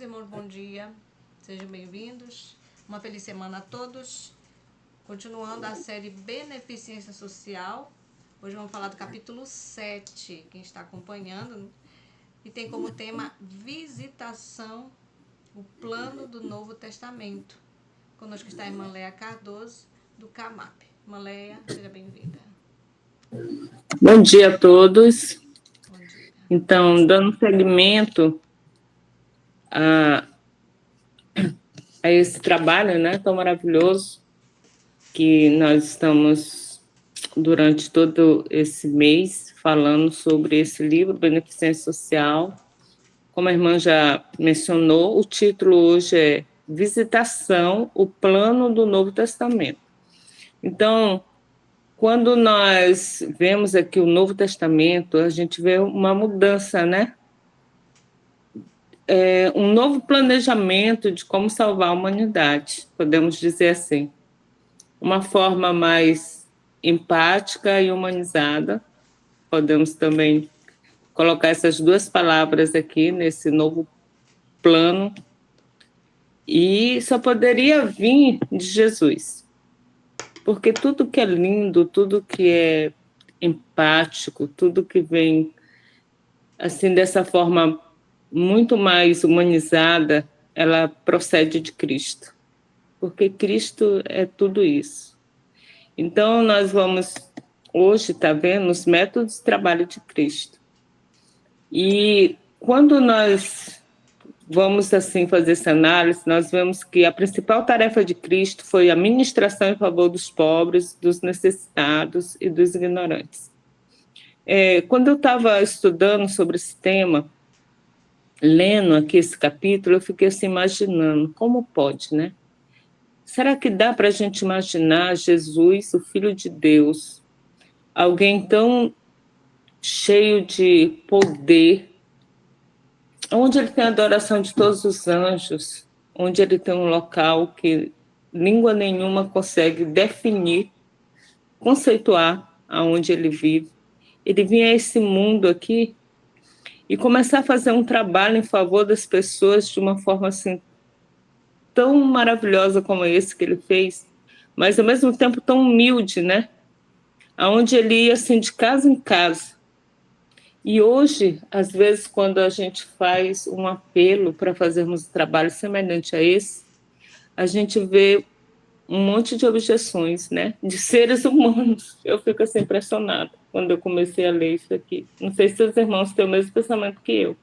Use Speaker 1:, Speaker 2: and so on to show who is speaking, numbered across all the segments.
Speaker 1: paz, irmãos, bom dia. Sejam bem-vindos. Uma feliz semana a todos. Continuando a série Beneficência Social. Hoje vamos falar do capítulo 7, quem está acompanhando. E tem como tema Visitação, o plano do Novo Testamento. Conosco está a irmã Leia Cardoso, do CAMAP. Irmã Leia, seja bem-vinda.
Speaker 2: Bom dia a todos.
Speaker 1: Bom dia.
Speaker 2: Então, dando seguimento a esse trabalho, né, tão maravilhoso que nós estamos, durante todo esse mês, falando sobre esse livro, Beneficência Social. Como a irmã já mencionou, o título hoje é Visitação, o plano do Novo Testamento. Então, quando nós vemos aqui o Novo Testamento, a gente vê uma mudança, né? Um novo planejamento de como salvar a humanidade, podemos dizer assim. Uma forma mais empática e humanizada. Podemos também colocar essas duas palavras aqui nesse novo plano. E só poderia vir de Jesus. Porque tudo que é lindo, tudo que é empático, tudo que vem assim dessa forma muito mais humanizada, ela procede de Cristo. Porque Cristo é tudo isso. Então, nós vamos hoje, tá vendo, os métodos de trabalho de Cristo. E quando nós vamos assim fazer essa análise, nós vemos que a principal tarefa de Cristo foi a ministração em favor dos pobres, dos necessitados e dos ignorantes. Quando eu estava estudando sobre esse tema, lendo aqui esse capítulo, eu fiquei assim imaginando, como pode, né? Será que dá para a gente imaginar Jesus, o Filho de Deus, alguém tão cheio de poder, onde ele tem a adoração de todos os anjos, onde ele tem um local que língua nenhuma consegue definir, conceituar aonde ele vive. Ele vinha a esse mundo aqui e começar a fazer um trabalho em favor das pessoas de uma forma assim tão maravilhosa como esse que ele fez, mas ao mesmo tempo tão humilde, né? Aonde ele ia assim de casa em casa. E hoje, às vezes, quando a gente faz um apelo para fazermos um trabalho semelhante a esse, a gente vê um monte de objeções, né? De seres humanos. Eu fico assim impressionada quando eu comecei a ler isso aqui. Não sei se os irmãos têm o mesmo pensamento que eu.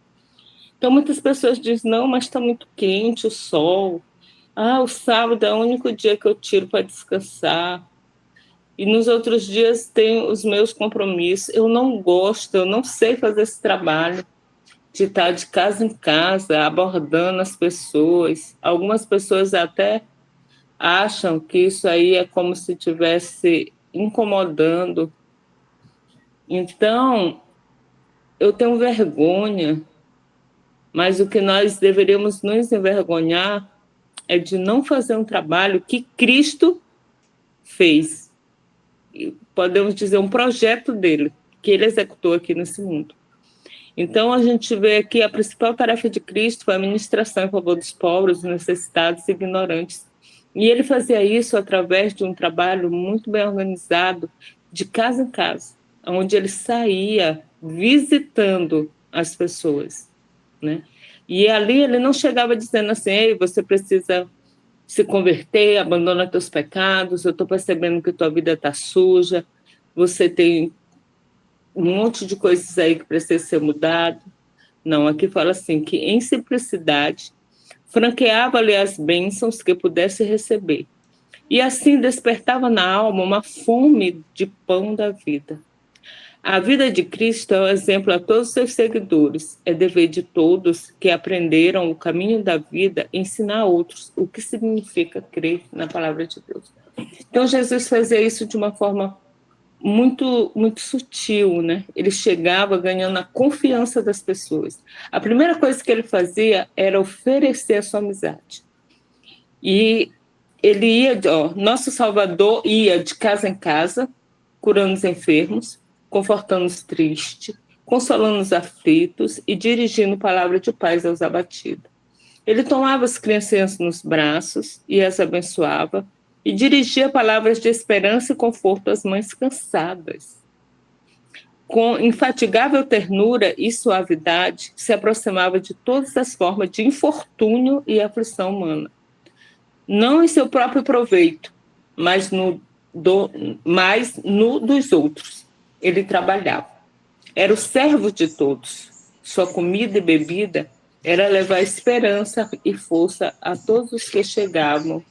Speaker 2: Então, muitas pessoas dizem, não, mas está muito quente o sol. O sábado é o único dia que eu tiro para descansar. E nos outros dias tem os meus compromissos. Eu não gosto, eu não sei fazer esse trabalho de estar de casa em casa, abordando as pessoas. Algumas pessoas até acham que isso aí é como se estivesse incomodando. Então, eu tenho vergonha, mas o que nós deveríamos nos envergonhar é de não fazer um trabalho que Cristo fez. Podemos dizer, um projeto dele, que ele executou aqui nesse mundo. Então, a gente vê aqui a principal tarefa de Cristo foi a ministração em favor dos pobres, necessitados e ignorantes. E ele fazia isso através de um trabalho muito bem organizado, de casa em casa, onde ele saía visitando as pessoas, né? E ali ele não chegava dizendo assim, ei, você precisa se converter, abandona teus pecados, eu estou percebendo que tua vida está suja, você tem um monte de coisas aí que precisa ser mudado. Não, aqui fala assim, que em simplicidade franqueava-lhe as bênçãos que pudesse receber, e assim despertava na alma uma fome de pão da vida. A vida de Cristo é um exemplo a todos os seus seguidores. É dever de todos que aprenderam o caminho da vida ensinar a outros o que significa crer na palavra de Deus. Então, Jesus fazia isso de uma forma muito, muito sutil, né? Ele chegava ganhando a confiança das pessoas. A primeira coisa que ele fazia era oferecer a sua amizade. E ele ia, nosso Salvador ia de casa em casa, curando os enfermos, confortando os tristes, consolando os aflitos e dirigindo palavra de paz aos abatidos. Ele tomava as crianças nos braços e as abençoava e dirigia palavras de esperança e conforto às mães cansadas. Com infatigável ternura e suavidade, se aproximava de todas as formas de infortúnio e aflição humana. Não em seu próprio proveito, mas no dos outros. Ele trabalhava. Era o servo de todos. Sua comida e bebida era levar esperança e força a todos os que chegavam,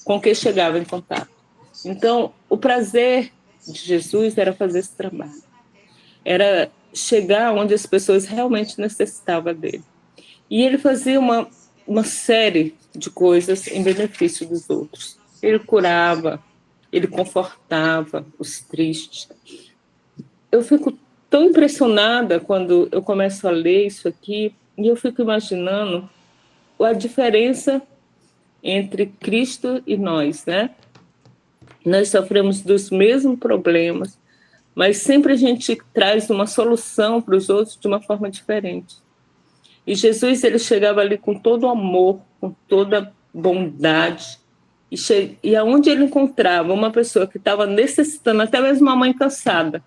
Speaker 2: com que chegava em contato. Então, o prazer de Jesus era fazer esse trabalho. Era chegar onde as pessoas realmente necessitavam dele. E ele fazia uma série de coisas em benefício dos outros. Ele curava, ele confortava os tristes. Eu fico tão impressionada quando eu começo a ler isso aqui, e eu fico imaginando a diferença entre Cristo e nós, né? Nós sofremos dos mesmos problemas, mas sempre a gente traz uma solução para os outros de uma forma diferente. E Jesus, ele chegava ali com todo amor, com toda bondade, e aonde ele encontrava uma pessoa que estava necessitando, até mesmo uma mãe cansada,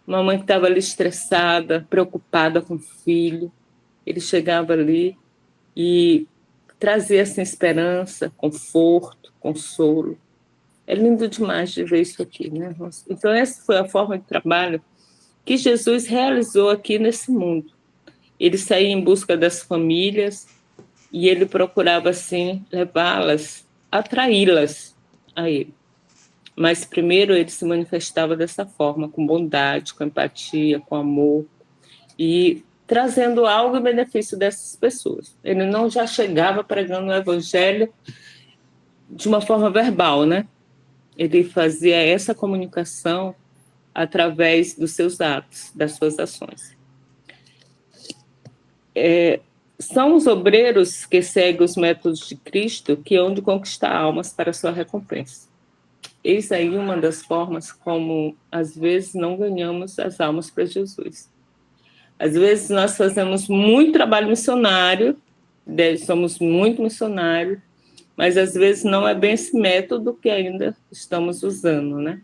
Speaker 2: uma mãe que estava ali estressada, preocupada com o filho, ele chegava ali e trazia assim, esperança, conforto, consolo. É lindo demais de ver isso aqui, né? Então, essa foi a forma de trabalho que Jesus realizou aqui nesse mundo. Ele saía em busca das famílias e ele procurava, assim, levá-las, atraí-las a ele. Mas primeiro ele se manifestava dessa forma, com bondade, com empatia, com amor, e trazendo algo em benefício dessas pessoas. Ele não já chegava pregando o evangelho de uma forma verbal, né? Ele fazia essa comunicação através dos seus atos, das suas ações. São os obreiros que seguem os métodos de Cristo que hão de conquistar almas para a sua recompensa. Eis aí uma das formas como, às vezes, não ganhamos as almas para Jesus. Às vezes, nós fazemos muito trabalho missionário, somos muito missionários, mas, às vezes, não é bem esse método que ainda estamos usando, né?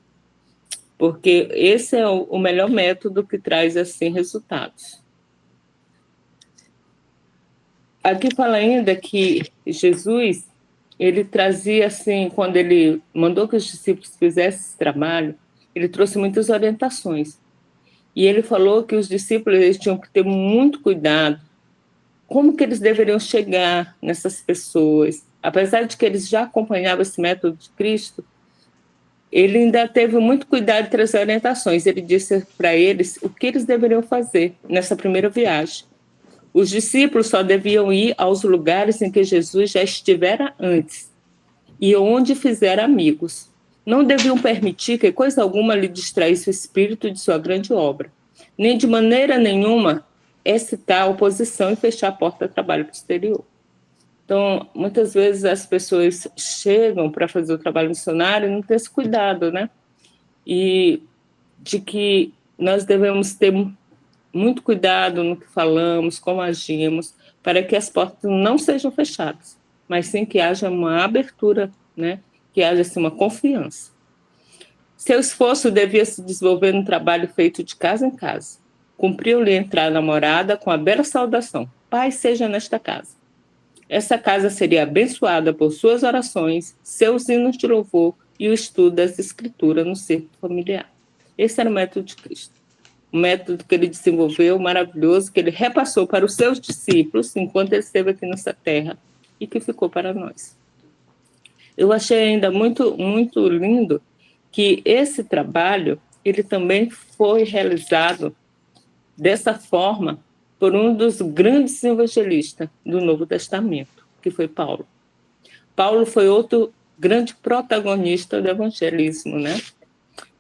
Speaker 2: Porque esse é o melhor método que traz, assim, resultados. Aqui fala ainda que Jesus, ele trazia, assim, quando ele mandou que os discípulos fizessem esse trabalho, ele trouxe muitas orientações. E ele falou que os discípulos eles tinham que ter muito cuidado como que eles deveriam chegar nessas pessoas. Apesar de que eles já acompanhavam esse método de Cristo, ele ainda teve muito cuidado de trazer orientações. Ele disse para eles o que eles deveriam fazer nessa primeira viagem. Os discípulos só deviam ir aos lugares em que Jesus já estivera antes e onde fizera amigos. Não deviam permitir que coisa alguma lhe distraísse o espírito de sua grande obra, nem de maneira nenhuma excitar a oposição e fechar a porta do trabalho posterior. Então, muitas vezes as pessoas chegam para fazer o trabalho missionário e não têm esse cuidado, né? E de que nós devemos ter muito cuidado no que falamos, como agimos, para que as portas não sejam fechadas, mas sim que haja uma abertura, né? Que haja assim, uma confiança. Seu esforço devia se desenvolver no trabalho feito de casa em casa. Cumpriu-lhe entrar na morada com a bela saudação: Paz seja nesta casa. Essa casa seria abençoada por suas orações, seus hinos de louvor e o estudo das escrituras no círculo familiar. Esse era o método de Cristo. O método que ele desenvolveu, maravilhoso, que ele repassou para os seus discípulos enquanto ele esteve aqui nessa terra e que ficou para nós. Eu achei ainda muito, muito lindo que esse trabalho ele também foi realizado dessa forma por um dos grandes evangelistas do Novo Testamento, que foi Paulo. Paulo foi outro grande protagonista do evangelismo, né?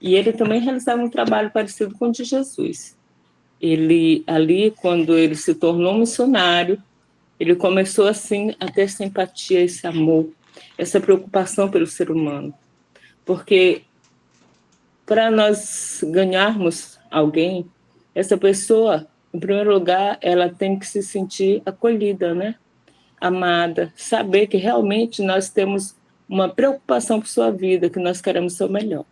Speaker 2: E ele também realizava um trabalho parecido com o de Jesus. Ele, ali, quando ele se tornou missionário, ele começou, assim, a ter essa empatia, esse amor, essa preocupação pelo ser humano. Porque para nós ganharmos alguém, essa pessoa, em primeiro lugar, ela tem que se sentir acolhida, né? amada, saber que realmente nós temos uma preocupação por sua vida, que nós queremos o seu melhor.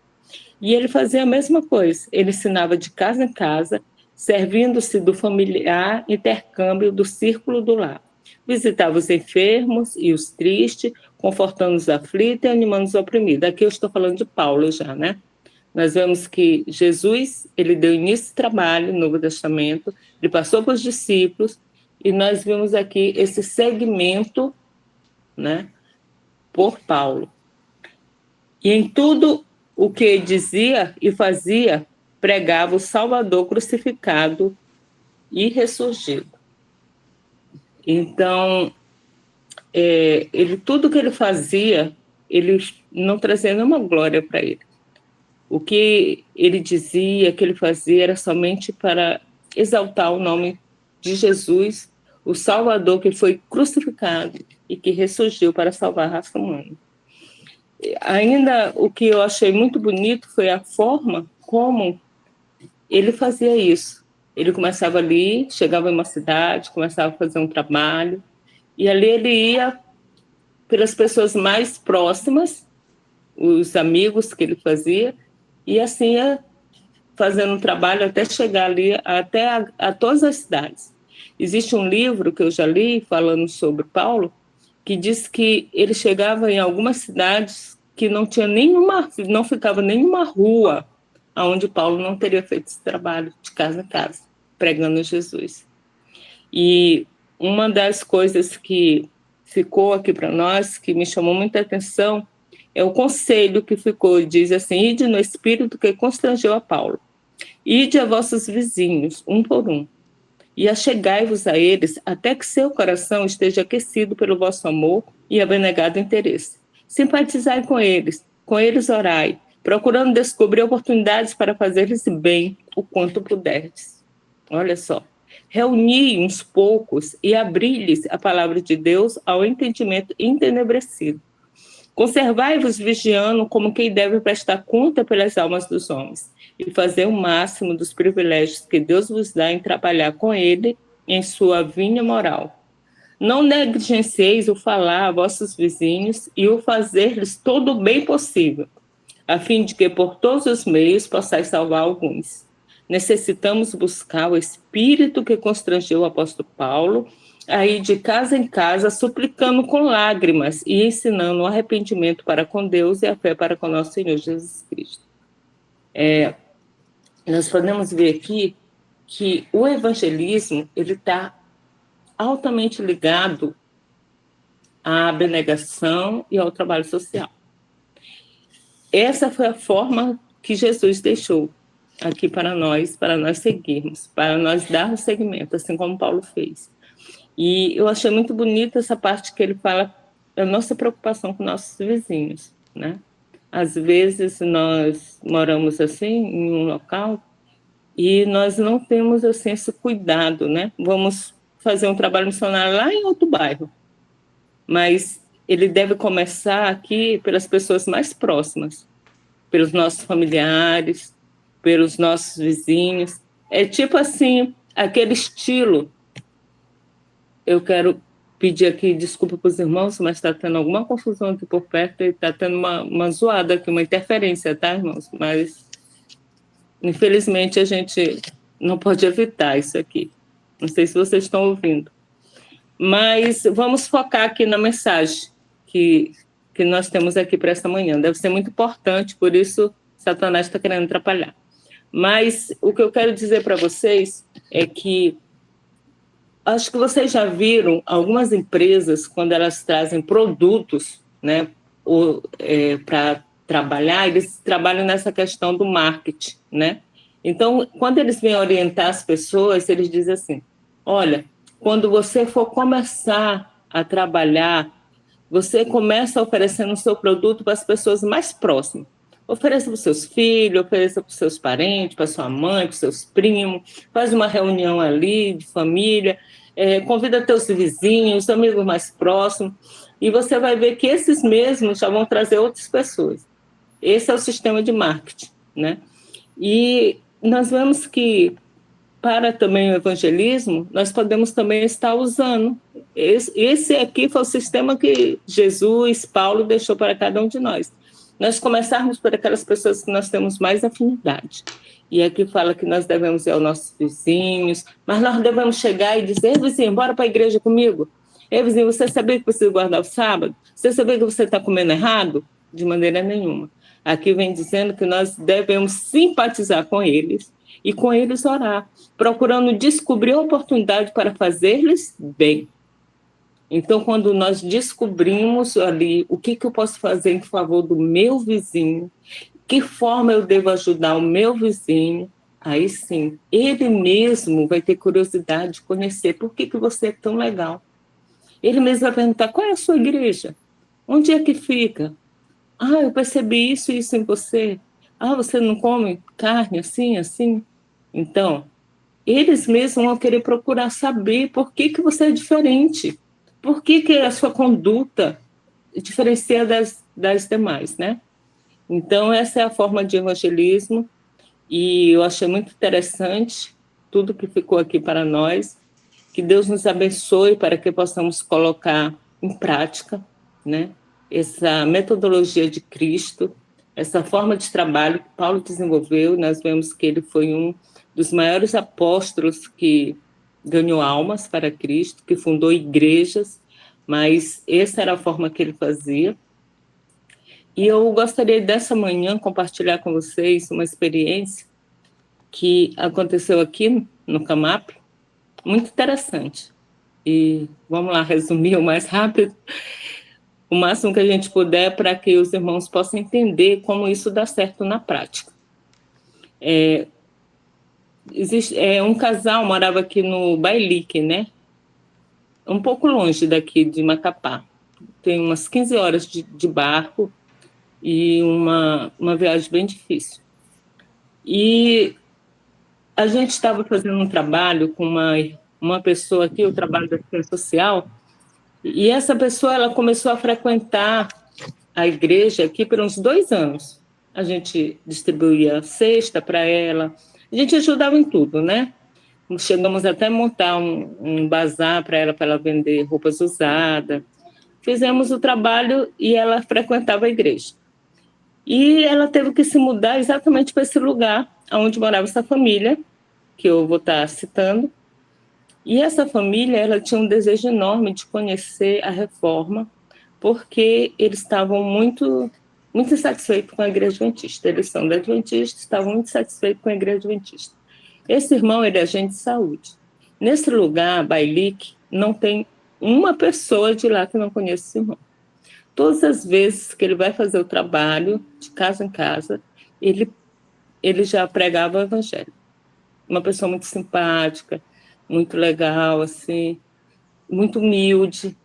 Speaker 2: E ele fazia a mesma coisa, ele ensinava de casa em casa, servindo-se do familiar intercâmbio do círculo do lar. Visitava os enfermos e os tristes, confortando os aflitos e animando os oprimidos. Aqui eu estou falando de Paulo já, né? Nós vemos que Jesus, ele deu início a esse trabalho no Novo Testamento, ele passou para os discípulos, e nós vimos aqui esse segmento, né, por Paulo. E em tudo o que dizia e fazia, pregava o Salvador crucificado e ressurgido. Então, tudo que ele fazia, ele não trazia nenhuma glória para ele. O que ele dizia, que ele fazia, era somente para exaltar o nome de Jesus, o Salvador que foi crucificado e que ressurgiu para salvar a raça humana. Ainda o que eu achei muito bonito foi a forma como ele fazia isso. Ele começava ali, chegava em uma cidade, começava a fazer um trabalho, e ali ele ia pelas pessoas mais próximas, os amigos que ele fazia, e assim ia fazendo um trabalho até chegar ali, até a todas as cidades. Existe um livro que eu já li, falando sobre Paulo, que diz que ele chegava em algumas cidades que não ficava nenhuma rua onde Paulo não teria feito esse trabalho de casa em casa, pregando Jesus. E uma das coisas que ficou aqui para nós, que me chamou muita atenção, é o conselho que ficou, diz assim: ide no espírito que constrangeu a Paulo, ide a vossos vizinhos, um por um, e achegai-vos a eles, até que seu coração esteja aquecido pelo vosso amor e abnegado interesse. Simpatizai com eles orai, procurando descobrir oportunidades para fazer-lhes bem o quanto puderdes. Olha só, reuni uns poucos e abri-lhes a palavra de Deus ao entendimento entenebrecido. Conservai-vos vigiando como quem deve prestar conta pelas almas dos homens e fazer o máximo dos privilégios que Deus vos dá em trabalhar com ele em sua vinha moral. Não negligencieis o falar a vossos vizinhos e o fazer-lhes todo o bem possível, a fim de que por todos os meios possais salvar alguns. Necessitamos buscar o espírito que constrangeu o apóstolo Paulo a ir de casa em casa, suplicando com lágrimas e ensinando o arrependimento para com Deus e a fé para com nosso Senhor Jesus Cristo. Nós podemos ver aqui que o evangelismo está altamente ligado à abnegação e ao trabalho social. Essa foi a forma que Jesus deixou aqui para nós seguirmos, para nós darmos seguimento, assim como Paulo fez. E eu achei muito bonita essa parte que ele fala da nossa preocupação com nossos vizinhos, né? Às vezes nós moramos assim em um local e nós não temos assim esse cuidado, né? Vamos fazer um trabalho missionário lá em outro bairro, mas ele deve começar aqui pelas pessoas mais próximas, pelos nossos familiares, pelos nossos vizinhos. É tipo assim, aquele estilo. Eu quero pedir aqui desculpa para os irmãos, mas está tendo alguma confusão aqui por perto e está tendo uma zoada aqui, uma interferência, tá, irmãos? Mas, infelizmente, a gente não pode evitar isso aqui. Não sei se vocês estão ouvindo. Mas vamos focar aqui na mensagem que nós temos aqui para esta manhã. Deve ser muito importante, por isso Satanás está querendo atrapalhar. Mas o que eu quero dizer para vocês é que acho que vocês já viram algumas empresas, quando elas trazem produtos, né, para trabalhar, eles trabalham nessa questão do marketing, né? Então, quando eles vêm orientar as pessoas, eles dizem assim: olha, quando você for começar a trabalhar, você começa oferecendo o seu produto para as pessoas mais próximas. Ofereça para os seus filhos, ofereça para os seus parentes, para sua mãe, para os seus primos, faz uma reunião ali de família, convida teus vizinhos, amigos mais próximos, e você vai ver que esses mesmos já vão trazer outras pessoas. Esse é o sistema de marketing, né? E nós vemos que para também o evangelismo, nós podemos também estar usando. Esse aqui foi o sistema que Jesus, Paulo deixou para cada um de nós. Nós começarmos por aquelas pessoas que nós temos mais afinidade. E aqui fala que nós devemos ir aos nossos vizinhos, mas nós devemos chegar e dizer: ei, vizinho, bora para a igreja comigo. Ei, vizinho, você sabia que precisa guardar o sábado? Você sabia que você está comendo errado? De maneira nenhuma. Aqui vem dizendo que nós devemos simpatizar com eles e com eles orar, procurando descobrir a oportunidade para fazer-lhes bem. Então, quando nós descobrimos ali o que eu posso fazer em favor do meu vizinho, que forma eu devo ajudar o meu vizinho, aí sim, ele mesmo vai ter curiosidade de conhecer por que você é tão legal. Ele mesmo vai perguntar: qual é a sua igreja? Onde é que fica? Ah, eu percebi isso e isso em você. Ah, você não come carne assim, assim? Então, eles mesmos vão querer procurar saber por que você é diferente. Por que a sua conduta diferencia das demais, né? Então, essa é a forma de evangelismo, e eu achei muito interessante tudo que ficou aqui para nós. Que Deus nos abençoe para que possamos colocar em prática, né, essa metodologia de Cristo, essa forma de trabalho que Paulo desenvolveu. Nós vemos que ele foi um dos maiores apóstolos que ganhou almas para Cristo, que fundou igrejas, mas essa era a forma que ele fazia. E eu gostaria dessa manhã compartilhar com vocês uma experiência que aconteceu aqui no CAMAP, muito interessante. E vamos lá resumir o mais rápido, o máximo que a gente puder, para que os irmãos possam entender como isso dá certo na prática. Um casal morava aqui no Bailique, né? Um pouco longe daqui de Macapá. Tem umas 15 horas de barco e uma viagem bem difícil. E a gente estava fazendo um trabalho com uma pessoa aqui, o trabalho da assistência social, e essa pessoa ela começou a frequentar a igreja aqui por uns 2 anos. A gente distribuía cesta para ela, a gente ajudava em tudo, né? Chegamos até a montar um bazar para ela vender roupas usadas. Fizemos o trabalho e ela frequentava a igreja. E ela teve que se mudar exatamente para esse lugar onde morava essa família, que eu vou estar citando. E essa família ela tinha um desejo enorme de conhecer a reforma, porque eles estavam muito insatisfeitos com a igreja adventista. Eles são da adventista, estavam muito satisfeitos com a igreja adventista. Esse irmão ele é agente de saúde. Nesse lugar, Bailique, não tem uma pessoa de lá que não conheça esse irmão. Todas as vezes que ele vai fazer o trabalho, de casa em casa, ele já pregava o evangelho. Uma pessoa muito simpática, muito legal, assim, muito humilde.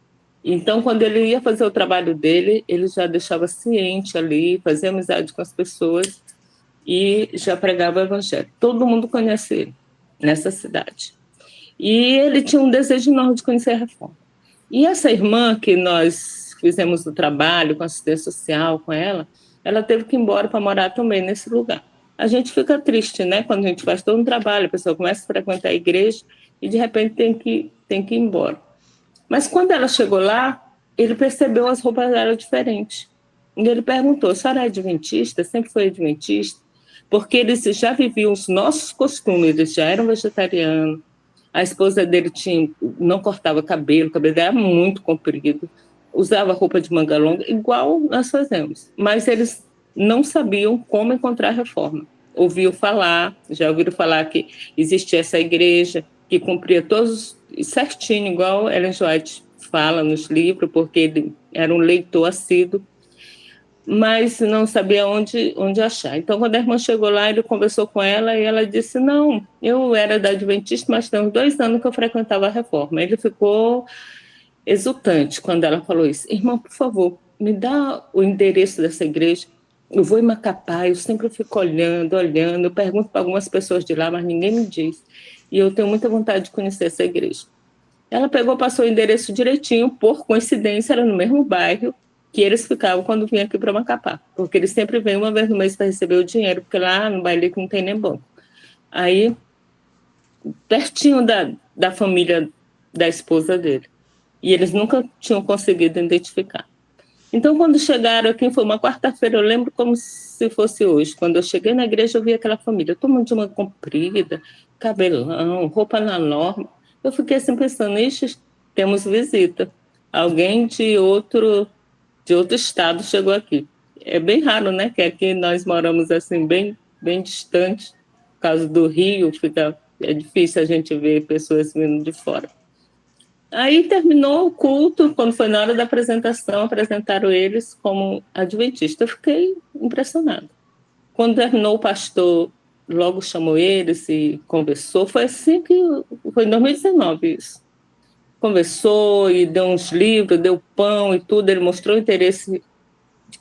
Speaker 2: Então, quando ele ia fazer o trabalho dele, ele já deixava ciente ali, fazia amizade com as pessoas e já pregava o evangelho. Todo mundo conhece ele nessa cidade. E ele tinha um desejo enorme de conhecer a reforma. E essa irmã que nós fizemos o trabalho com assistência social com ela teve que ir embora para morar também nesse lugar. A gente fica triste, né? Quando a gente faz todo um trabalho, a pessoa começa a frequentar a igreja e de repente tem que ir embora. Mas quando ela chegou lá, ele percebeu as roupas dela diferentes. E ele perguntou: a senhora é adventista? Sempre foi adventista? Porque eles já viviam os nossos costumes, eles já eram vegetarianos. A esposa dele não cortava cabelo, o cabelo dela era muito comprido, usava roupa de manga longa, igual nós fazemos. Mas eles não sabiam como encontrar a reforma. Já ouviram falar que existia essa igreja que cumpria todos certinho, igual Ellen White fala nos livros, porque ele era um leitor assíduo, mas não sabia onde achar. Então, quando a irmã chegou lá, ele conversou com ela e ela disse: não, eu era da Adventista, mas tem uns 2 anos que eu frequentava a reforma. Ele ficou exultante quando ela falou isso. Irmã, por favor, me dá o endereço dessa igreja. Eu vou em Macapá, eu sempre fico olhando, eu pergunto para algumas pessoas de lá, mas ninguém me diz. E eu tenho muita vontade de conhecer essa igreja. Ela passou o endereço direitinho, por coincidência, era no mesmo bairro que eles ficavam quando vinham aqui para Macapá, porque eles sempre vêm uma vez no mês para receber o dinheiro, porque lá no Bailique não tem nem banco. Aí pertinho da família da esposa dele. E eles nunca tinham conseguido identificar. Então, quando chegaram aqui, foi uma quarta-feira, eu lembro como se fosse hoje. Quando eu cheguei na igreja, eu vi aquela família, todo mundo de uma comprida, cabelão, roupa na norma. Eu fiquei assim pensando, ixi, temos visita. Alguém de outro estado chegou aqui. É bem raro, né? Que aqui nós moramos assim, bem distante. Por causa do Rio, é difícil a gente ver pessoas vindo de fora. Aí terminou o culto, quando foi na hora da apresentação, apresentaram eles como adventista. Eu fiquei impressionada. Quando terminou, o pastor logo chamou eles e conversou. Foi assim que foi em 2019 isso. Conversou e deu uns livros, deu pão e tudo. Ele mostrou o interesse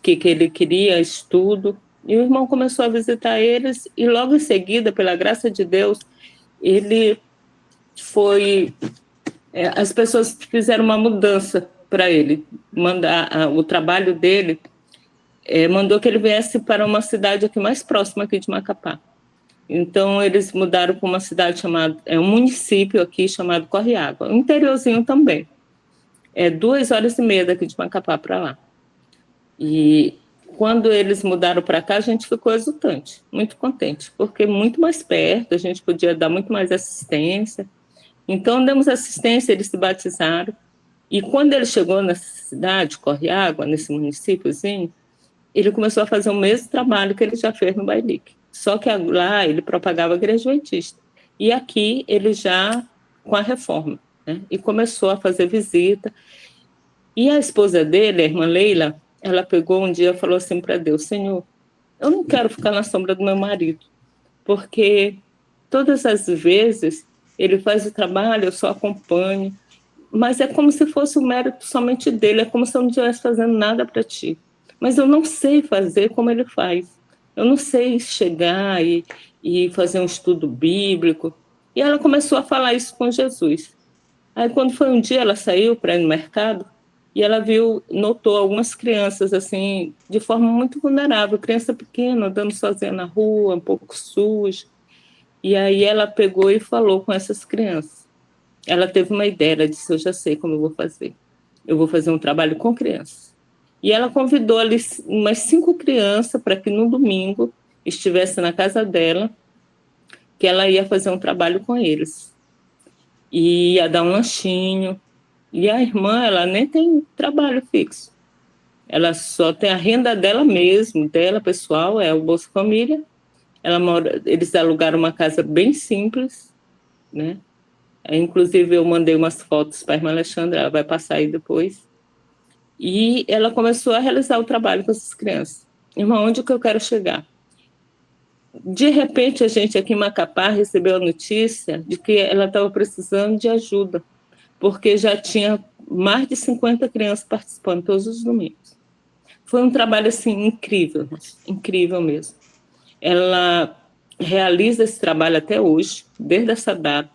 Speaker 2: que ele queria, estudo. E o irmão começou a visitar eles e logo em seguida, pela graça de Deus, ele foi... as pessoas fizeram uma mudança para ele. O trabalho dele mandou que ele viesse para uma cidade aqui mais próxima aqui de Macapá. Então, eles mudaram para uma cidade chamada... um município aqui chamado Correágua. Um interiorzinho também. 2h30 daqui de Macapá para lá. E quando eles mudaram para cá, a gente ficou exultante, muito contente, porque muito mais perto, a gente podia dar muito mais assistência. Então, demos assistência, eles se batizaram. E quando ele chegou nessa cidade, Correágua, nesse municípiozinho, ele começou a fazer o mesmo trabalho que ele já fez no Bailique. Só que lá ele propagava a igreja adventista. E aqui ele já com a reforma, né? E começou a fazer visita. E a esposa dele, a irmã Leila, ela pegou um dia e falou assim para Deus: Senhor, eu não quero ficar na sombra do meu marido, porque todas as vezes ele faz o trabalho, eu só acompanho, mas é como se fosse o mérito somente dele, é como se eu não estivesse fazendo nada para ti. Mas eu não sei fazer como ele faz. Eu não sei chegar e fazer um estudo bíblico. E ela começou a falar isso com Jesus. Aí, quando foi um dia, ela saiu para ir no mercado e ela notou algumas crianças assim, de forma muito vulnerável, criança pequena, andando sozinha na rua, um pouco suja. E aí ela pegou e falou com essas crianças. Ela teve uma ideia, ela disse: eu já sei como eu vou fazer. Eu vou fazer um trabalho com crianças. E ela convidou ali umas 5 crianças para que no domingo estivesse na casa dela, que ela ia fazer um trabalho com eles. E ia dar um lanchinho. E a irmã, ela nem tem trabalho fixo. Ela só tem a renda dela mesmo, dela pessoal, é o Bolsa Família. Eles alugaram uma casa bem simples, né? Inclusive, eu mandei umas fotos para a irmã Alexandra, ela vai passar aí depois. E ela começou a realizar o trabalho com essas crianças. Irmã, onde que eu quero chegar? De repente, a gente aqui em Macapá recebeu a notícia de que ela estava precisando de ajuda, porque já tinha mais de 50 crianças participando todos os domingos. Foi um trabalho assim incrível, incrível mesmo. Ela realiza esse trabalho até hoje, desde essa data,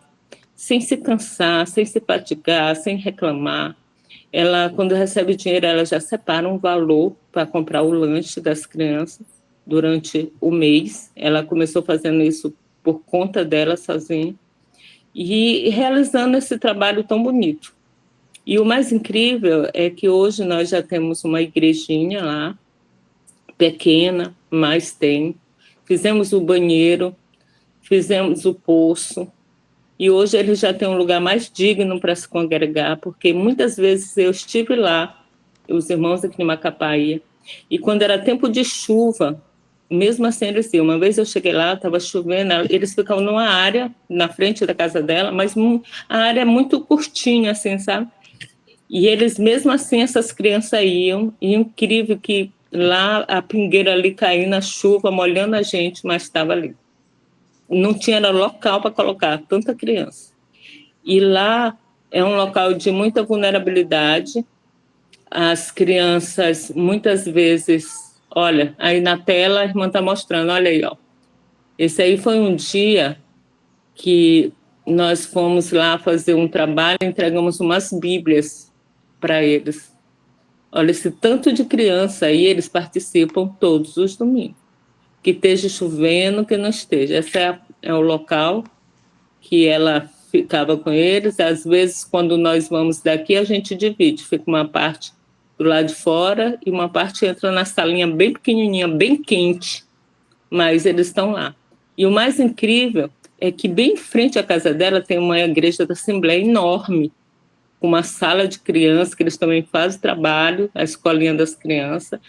Speaker 2: sem se cansar, sem se fatigar, sem reclamar. Ela, quando recebe dinheiro, ela já separa um valor para comprar o lanche das crianças durante o mês. Ela começou fazendo isso por conta dela sozinha e realizando esse trabalho tão bonito. E o mais incrível é que hoje nós já temos uma igrejinha lá, pequena, mas tem. Fizemos o banheiro, fizemos o poço, e hoje ele já tem um lugar mais digno para se congregar, porque muitas vezes eu estive lá, os irmãos aqui de Macapá iam, e quando era tempo de chuva, mesmo assim eles iam. Uma vez eu cheguei lá, estava chovendo, eles ficavam numa área na frente da casa dela, mas a área é muito curtinha, assim, sabe? E eles, mesmo assim, essas crianças iam, e incrível que lá a pingueira ali caindo na chuva, molhando a gente, mas estava ali. Não tinha local para colocar tanta criança. E lá é um local de muita vulnerabilidade. As crianças, muitas vezes... Olha, aí na tela a irmã está mostrando, olha aí, ó. Esse aí foi um dia que nós fomos lá fazer um trabalho, entregamos umas bíblias para eles. Olha, esse tanto de criança aí, eles participam todos os domingos. Que esteja chovendo, que não esteja. Esse é o local que ela ficava com eles. Às vezes, quando nós vamos daqui, a gente divide. Fica uma parte do lado de fora e uma parte entra na salinha bem pequenininha, bem quente, mas eles estão lá. E o mais incrível é que bem em frente à casa dela tem uma igreja da Assembleia enorme, com uma sala de crianças, que eles também fazem trabalho, a escolinha das crianças,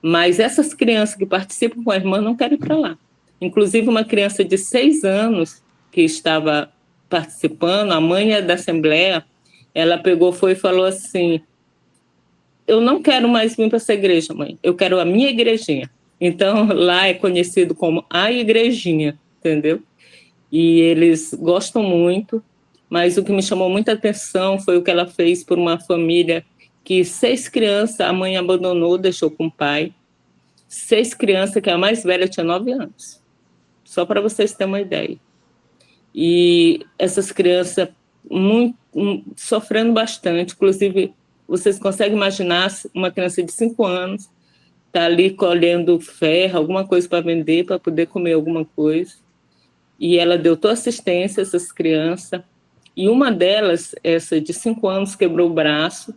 Speaker 2: mas essas crianças que participam com a irmã não querem ir para lá. Inclusive, uma criança de 6 anos que estava participando, a mãe da Assembleia, ela pegou, foi e falou assim: eu não quero mais vir para essa igreja, mãe, eu quero a minha igrejinha. Então, lá é conhecido como a igrejinha, entendeu? E eles gostam muito, mas o que me chamou muita atenção foi o que ela fez por uma família que 6 crianças, a mãe abandonou, deixou com o pai. 6 crianças, que a mais velha tinha 9 anos. Só para vocês terem uma ideia. E essas crianças sofrendo bastante, inclusive, vocês conseguem imaginar uma criança de 5 anos tá ali colhendo ferro, alguma coisa para vender, para poder comer alguma coisa. E ela deu toda assistência a essas crianças. E uma delas, essa de 5 anos, quebrou o braço,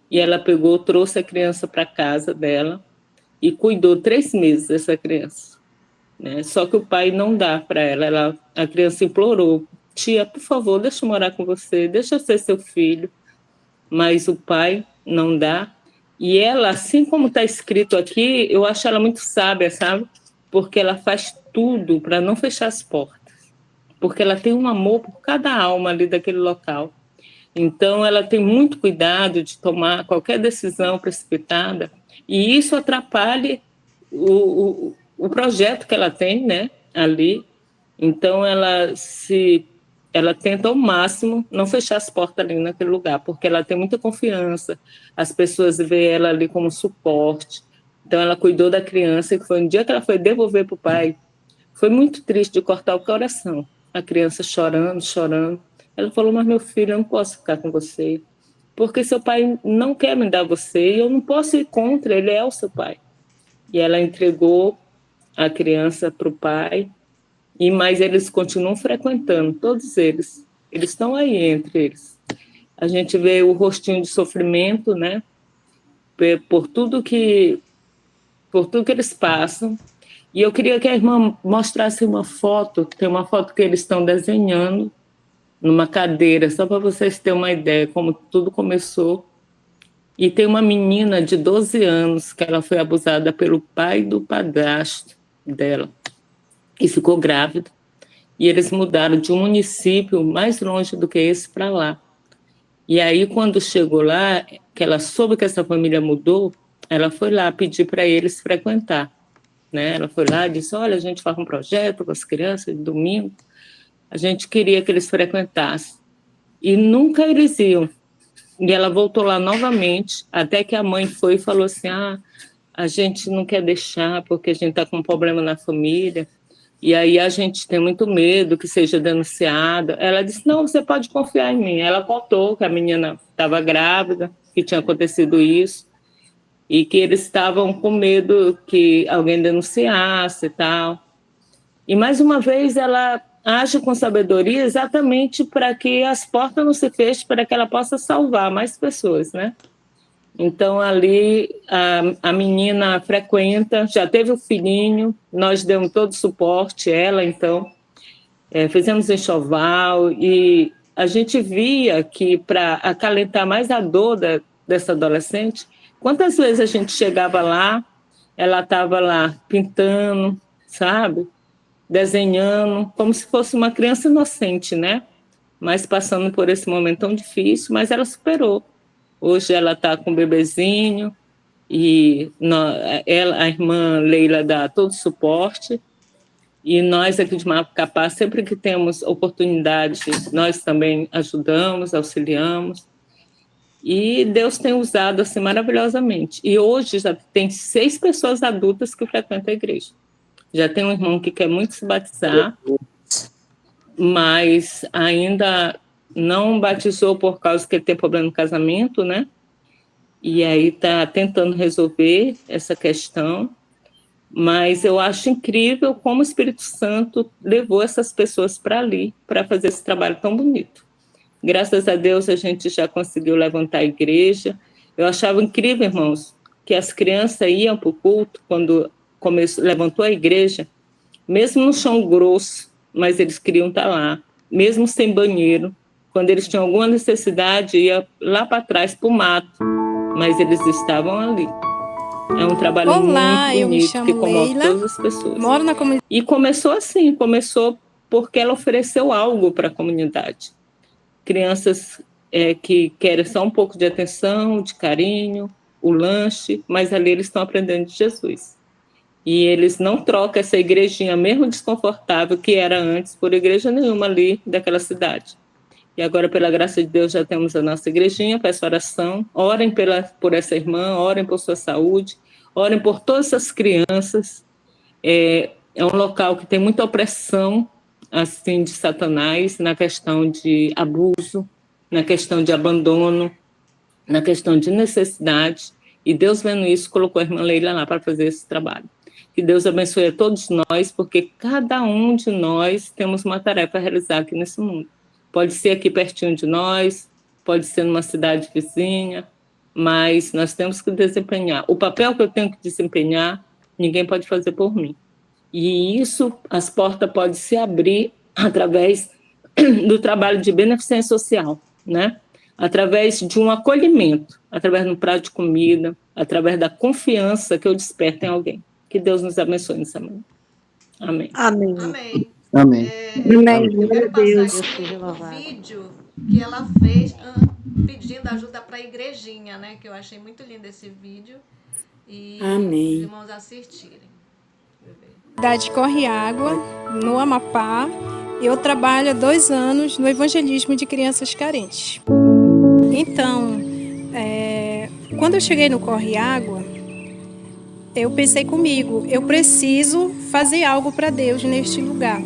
Speaker 2: e ela pegou, trouxe a criança para casa dela e cuidou 3 meses dessa criança, né? Só que o pai não dá para ela. A criança implorou: tia, por favor, deixa eu morar com você, deixa eu ser seu filho. Mas o pai não dá. E ela, assim como está escrito aqui, eu acho ela muito sábia, sabe? Porque ela faz tudo para não fechar as portas. Porque ela tem um amor por cada alma ali daquele local. Então, ela tem muito cuidado de tomar qualquer decisão precipitada. E isso atrapalha o projeto que ela tem, né, ali. Então, ela tenta ao máximo não fechar as portas ali naquele lugar, porque ela tem muita confiança, as pessoas veem ela ali como suporte. Então, ela cuidou da criança, que foi um dia que ela foi devolver para o pai. Foi muito triste, de cortar o coração. A criança chorando, chorando. Ela falou: mas meu filho, eu não posso ficar com você, porque seu pai não quer me dar você, e eu não posso ir contra, ele é o seu pai. E ela entregou a criança para o pai, mas eles continuam frequentando, todos eles. Eles estão aí entre eles. A gente vê o rostinho de sofrimento, né? Por tudo que eles passam. E eu queria que a irmã mostrasse uma foto. Tem uma foto que eles estão desenhando numa cadeira, só para vocês terem uma ideia como tudo começou. E tem uma menina de 12 anos que ela foi abusada pelo pai do padrasto dela e ficou grávida. E eles mudaram de um município mais longe do que esse para lá. E aí, quando chegou lá, que ela soube que essa família mudou, ela foi lá pedir para eles frequentar, né? Ela foi lá e disse: olha, a gente faz um projeto com as crianças de domingo, a gente queria que eles frequentassem. E nunca eles iam. E ela voltou lá novamente, até que a mãe foi e falou assim: a gente não quer deixar porque a gente está com um problema na família, e aí a gente tem muito medo que seja denunciada. Ela disse: não, você pode confiar em mim. Ela contou que a menina estava grávida, que tinha acontecido isso, e que eles estavam com medo que alguém denunciasse e tal. E, mais uma vez, ela age com sabedoria exatamente para que as portas não se fechem, para que ela possa salvar mais pessoas, né? Então, ali, a menina frequenta, já teve o filhinho, nós demos todo o suporte, ela, então, fizemos enxoval, e a gente via que, para acalentar mais a dor dessa adolescente, quantas vezes a gente chegava lá, ela estava lá pintando, sabe? Desenhando, como se fosse uma criança inocente, né? Mas passando por esse momento tão difícil, mas ela superou. Hoje ela está com um bebezinho e a irmã Leila dá todo o suporte, e nós aqui de Macapá, sempre que temos oportunidade, nós também ajudamos, auxiliamos, e Deus tem usado assim maravilhosamente. E hoje já tem 6 pessoas adultas que frequentam a igreja. Já tem um irmão que quer muito se batizar, mas ainda não batizou por causa que ele tem problema no casamento, né? E aí está tentando resolver essa questão. Mas eu acho incrível como o Espírito Santo levou essas pessoas para ali, para fazer esse trabalho tão bonito. Graças a Deus a gente já conseguiu levantar a igreja. Eu achava incrível, irmãos, que as crianças iam para o culto quando levantou a igreja, mesmo no chão grosso, mas eles queriam estar lá, mesmo sem banheiro. Quando eles tinham alguma necessidade, ia lá para trás, para o mato, mas eles estavam ali. É um trabalho
Speaker 3: Olá,
Speaker 2: muito
Speaker 3: eu me
Speaker 2: bonito, que
Speaker 3: chamo
Speaker 2: comove
Speaker 3: Leila,
Speaker 2: todas as pessoas.
Speaker 3: moro na comunidade.
Speaker 2: E começou assim, começou porque ela ofereceu algo para a comunidade. Crianças que querem só um pouco de atenção, de carinho, o lanche, mas ali eles estão aprendendo de Jesus. E eles não trocam essa igrejinha, mesmo desconfortável que era antes, por igreja nenhuma ali daquela cidade. E agora, pela graça de Deus, já temos a nossa igrejinha, peço oração, orem por essa irmã, orem por sua saúde, orem por todas essas crianças. É um local que tem muita opressão, assim, de Satanás, na questão de abuso, na questão de abandono, na questão de necessidade. E Deus, vendo isso, colocou a irmã Leila lá para fazer esse trabalho. Que Deus abençoe a todos nós, porque cada um de nós temos uma tarefa a realizar aqui nesse mundo. Pode ser aqui pertinho de nós, pode ser numa cidade vizinha, mas nós temos que desempenhar. O papel que eu tenho que desempenhar, ninguém pode fazer por mim. E isso, as portas podem se abrir através do trabalho de beneficência social, né? Através de um acolhimento, através de um prato de comida, através da confiança que eu desperto em alguém. Que Deus nos abençoe nessa manhã. Amém.
Speaker 4: Amém.
Speaker 1: Amém.
Speaker 5: Amém.
Speaker 4: Amém.
Speaker 1: Eu quero passar
Speaker 4: Deus.
Speaker 1: aqui
Speaker 4: Deus seja
Speaker 1: o
Speaker 4: louvado.
Speaker 1: vídeo que ela fez pedindo ajuda para a igrejinha, né? Que eu achei muito lindo esse vídeo. E
Speaker 4: Amém.
Speaker 1: os irmãos assistirem.
Speaker 3: Cidade Corre Água, no Amapá. Eu trabalho há 2 anos no evangelismo de crianças carentes. Então, quando eu cheguei no Corre Água, eu pensei comigo, eu preciso fazer algo para Deus neste lugar.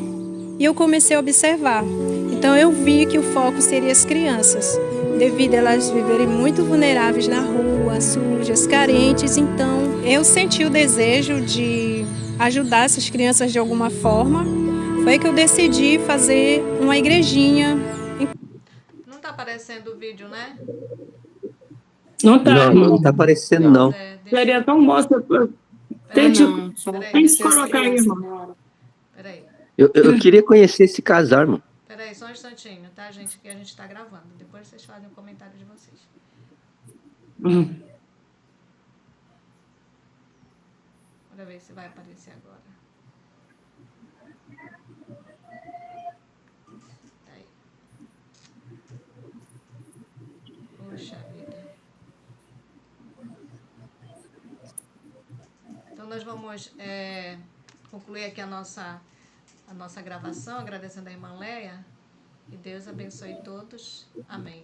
Speaker 3: E eu comecei a observar. Então eu vi que o foco seria as crianças, devido a elas viverem muito vulneráveis na rua, sujas, carentes. Então eu senti o desejo de ajudar essas crianças de alguma forma. Foi que eu decidi fazer uma igrejinha.
Speaker 1: Não tá aparecendo o vídeo, né?
Speaker 2: Não tá,
Speaker 5: Não,
Speaker 2: irmão.
Speaker 5: não está aparecendo, não.
Speaker 2: Seria tão bom se tente colocar aí, irmão.
Speaker 1: Peraí.
Speaker 5: Eu queria conhecer esse casal, irmão.
Speaker 1: Peraí, só um instantinho, tá, gente? Que a gente tá gravando. Depois vocês fazem o comentário de vocês. Bora ver se vai aparecer agora. Tá aí. Puxa vida. Então nós vamos concluir aqui a nossa gravação, agradecendo a irmã Leia. Que Deus abençoe todos. Amém.